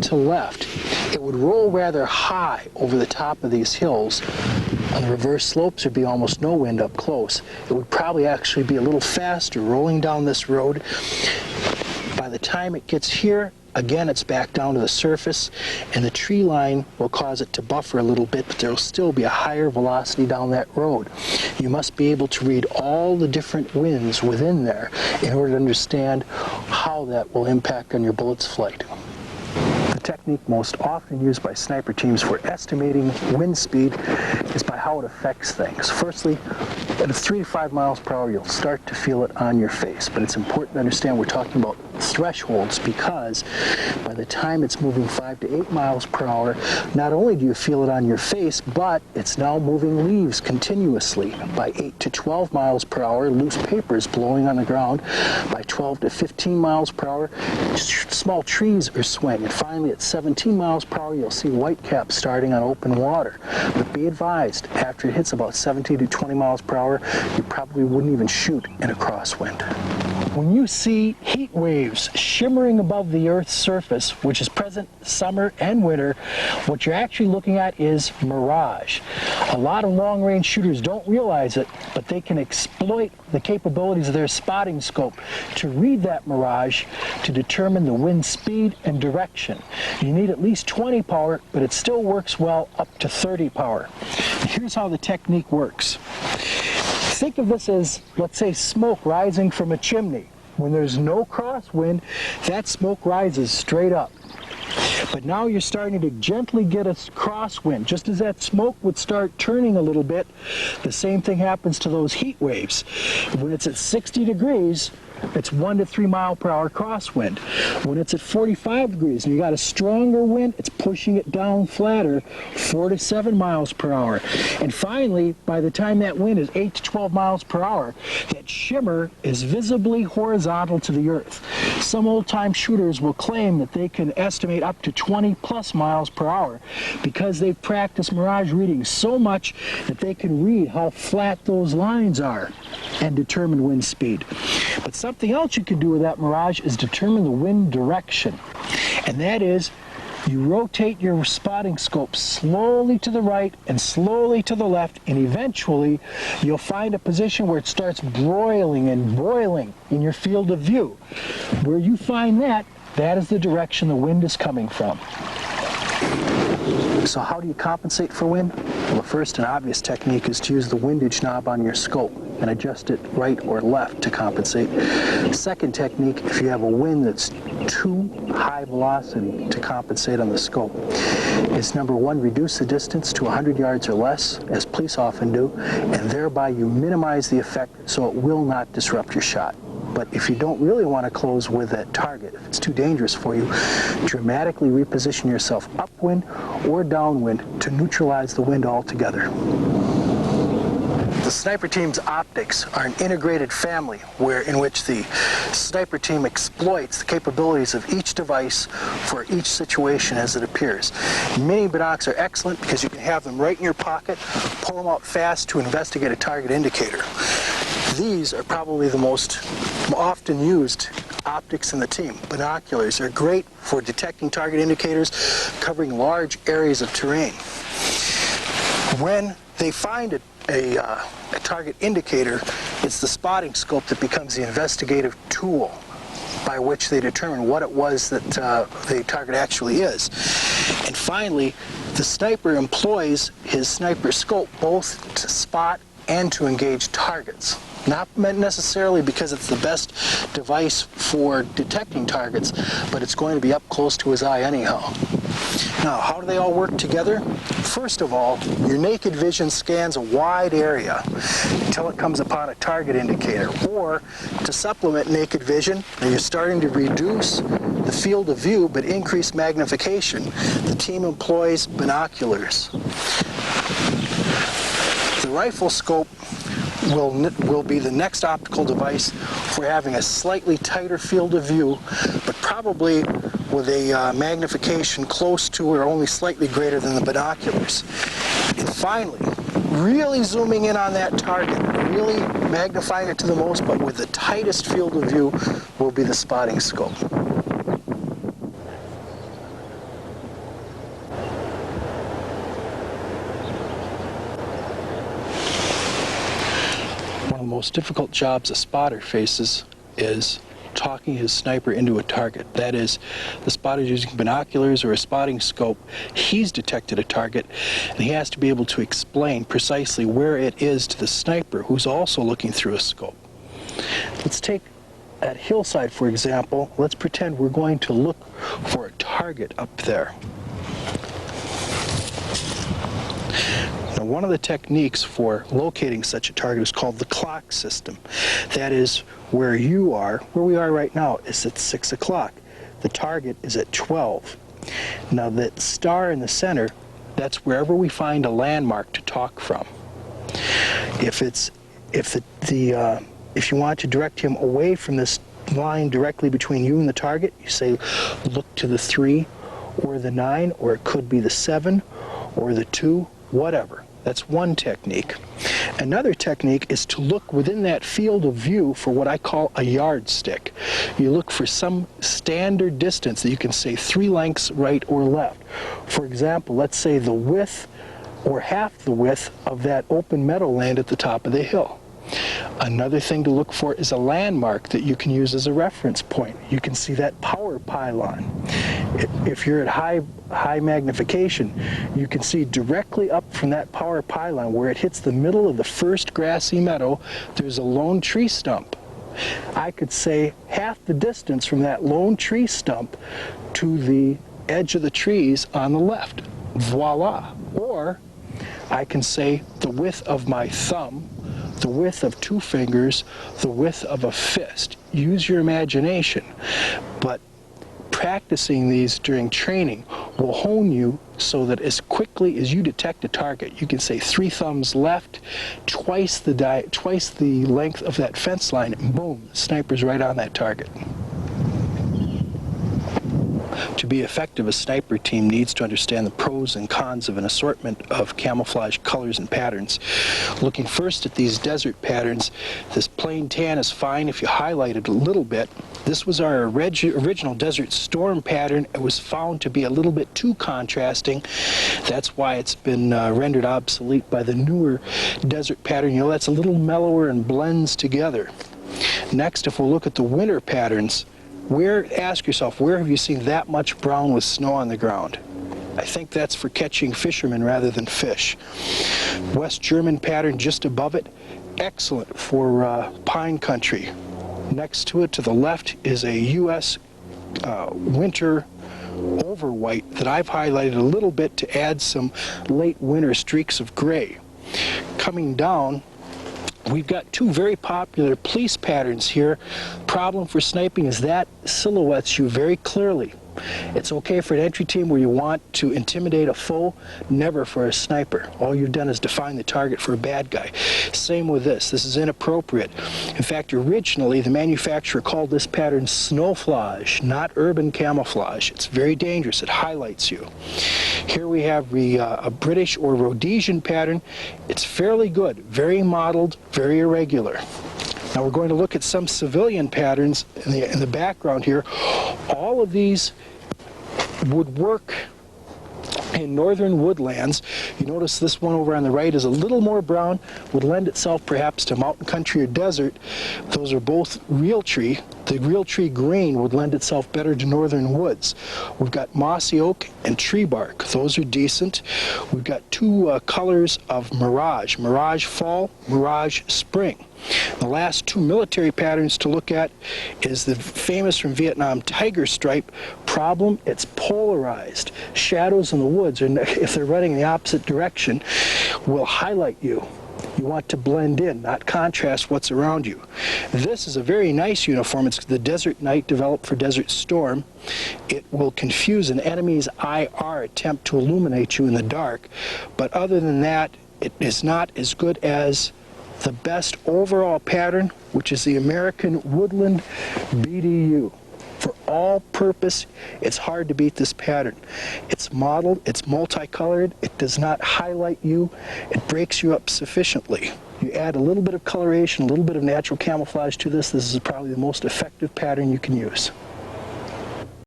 to left, it would roll rather high over the top of these hills. On the reverse slopes, there'd be almost no wind up close. It would probably actually be a little faster rolling down this road. By the time it gets here, again, it's back down to the surface, and the tree line will cause it to buffer a little bit, but there will still be a higher velocity down that road. You must be able to read all the different winds within there in order to understand how that will impact on your bullet's flight. The technique most often used by sniper teams for estimating wind speed is by how it affects things. Firstly, at 3 to 5 miles per hour, you'll start to feel it on your face, but it's important to understand we're talking about thresholds, because by the time it's moving 5 to 8 miles per hour, not only do you feel it on your face, but it's now moving leaves continuously. By 8 to 12 miles per hour, loose paper is blowing on the ground. By 12 to 15 miles per hour, small trees are swaying. And finally, at 17 miles per hour, you'll see whitecaps starting on open water. But be advised, after it hits about 17 to 20 miles per hour, you probably wouldn't even shoot in a crosswind. When you see heat waves shimmering above the Earth's surface, which is present summer and winter, what you're actually looking at is mirage. A lot of long-range shooters don't realize it, but they can exploit the capabilities of their spotting scope to read that mirage to determine the wind speed and direction. You need at least 20 power, but it still works well up to 30 power. Here's how the technique works. Think of this as, let's say, smoke rising from a chimney. When there's no crosswind, that smoke rises straight up. But now you're starting to gently get a crosswind. Just as that smoke would start turning a little bit, the same thing happens to those heat waves. When it's at 60 degrees, it's 1 to 3 mile per hour crosswind. When it's at 45 degrees and you got a stronger wind, it's pushing it down flatter, 4 to 7 miles per hour. And finally, by the time that wind is 8 to 12 miles per hour, that shimmer is visibly horizontal to the earth. Some old-time shooters will claim that they can estimate up to 20 plus miles per hour because they've practiced mirage reading so much that they can read how flat those lines are and determine wind speed. But something else you can do with that mirage is determine the wind direction. And that is, you rotate your spotting scope slowly to the right and slowly to the left, and eventually you'll find a position where it starts broiling and boiling in your field of view. Where you find that, that is the direction the wind is coming from. So how do you compensate for wind? Well, the first and obvious technique is to use the windage knob on your scope and adjust it right or left to compensate. Second technique, if you have a wind that's too high velocity to compensate on the scope, is number one, reduce the distance to 100 yards or less, as police often do, and thereby you minimize the effect so it will not disrupt your shot. But if you don't really want to close with that target, if it's too dangerous for you, dramatically reposition yourself upwind or downwind to neutralize the wind altogether. The sniper team's optics are an integrated family in which the sniper team exploits the capabilities of each device for each situation as it appears. Mini binocs are excellent because you can have them right in your pocket, pull them out fast to investigate a target indicator. These are probably the most often used optics in the team. Binoculars are great for detecting target indicators covering large areas of terrain. When they find a target indicator, it's the spotting scope that becomes the investigative tool by which they determine what it was that the target actually is. And finally, the sniper employs his sniper scope both to spot and to engage targets. Not meant necessarily because it's the best device for detecting targets, but it's going to be up close to his eye anyhow. Now, how do they all work together? First of all, your naked vision scans a wide area until it comes upon a target indicator. Or, to supplement naked vision, you're starting to reduce the field of view but increase magnification. The team employs binoculars. The rifle scope will be the next optical device for having a slightly tighter field of view, but probably with a magnification close to or only slightly greater than the binoculars. And finally, really zooming in on that target, really magnifying it to the most, but with the tightest field of view, will be the spotting scope. most difficult jobs a spotter faces is talking his sniper into a target. That is, the spotter's using binoculars or a spotting scope. He's detected a target, and he has to be able to explain precisely where it is to the sniper, who's also looking through a scope. Let's take that hillside, for example. Let's pretend we're going to look for a target up there. Now, one of the techniques for locating such a target is called the clock system. That is, where we are right now is at 6 o'clock. The target is at 12. Now, that star in the center, that's wherever we find a landmark to talk from. If you want to direct him away from this line directly between you and the target, you say, look to the 3 or the 9, or it could be the 7 or the 2, whatever. That's one technique. Another technique is to look within that field of view for what I call a yardstick. You look for some standard distance that you can say 3 lengths right or left. For example, let's say the width or half the width of that open meadowland at the top of the hill. Another thing to look for is a landmark that you can use as a reference point. You can see that power pylon. If you're at high magnification, you can see directly up from that power pylon where it hits the middle of the first grassy meadow, there's a lone tree stump. I could say half the distance from that lone tree stump to the edge of the trees on the left. Voila. Or I can say the width of my thumb, the width of 2 fingers, the width of a fist. Use your imagination. But practicing these during training will hone you so that as quickly as you detect a target, you can say 3 thumbs left, twice the length of that fence line, and boom, the sniper's right on that target. To be effective, a sniper team needs to understand the pros and cons of an assortment of camouflage colors and patterns. Looking first at these desert patterns, this plain tan is fine if you highlight it a little bit. This was our original Desert Storm pattern. It was found to be a little bit too contrasting. That's why it's been rendered obsolete by the newer desert pattern. You know, that's a little mellower and blends together. Next, if we'll look at the winter patterns, ask yourself, where have you seen that much brown with snow on the ground? I think that's for catching fishermen rather than fish. West German pattern just above it, excellent for pine country. Next to it, to the left, is a U.S. winter over white that I've highlighted a little bit to add some late winter streaks of gray. Coming down, we've got 2 very popular police patterns here. Problem for sniping is that silhouettes you very clearly. It's okay for an entry team where you want to intimidate a foe, never for a sniper. All you've done is define the target for a bad guy. Same with this. This is inappropriate. In fact, originally the manufacturer called this pattern snowflage, not urban camouflage. It's very dangerous. It highlights you. Here we have a British or Rhodesian pattern. It's fairly good, very modeled, very irregular. Now we're going to look at some civilian patterns in the background here. All of these would work in northern woodlands. You notice this one over on the right is a little more brown, would lend itself perhaps to mountain country or desert. Those are both realtree. The realtree green would lend itself better to northern woods. We've got mossy oak and tree bark. Those are decent. We've got 2 colors of mirage. Mirage fall, mirage spring. The last 2 military patterns to look at is the famous from Vietnam tiger stripe. Problem, it's polarized. Shadows in the woods, if they're running in the opposite direction, will highlight you. You want to blend in, not contrast what's around you. This is a very nice uniform. It's the Desert Night developed for Desert Storm. It will confuse an enemy's IR attempt to illuminate you in the dark. But other than that, it is not as good as the best overall pattern, which is the American Woodland BDU. For all purpose, it's hard to beat this pattern. It's modeled, it's multicolored, it does not highlight you, it breaks you up sufficiently. You add a little bit of coloration, a little bit of natural camouflage to this, this is probably the most effective pattern you can use.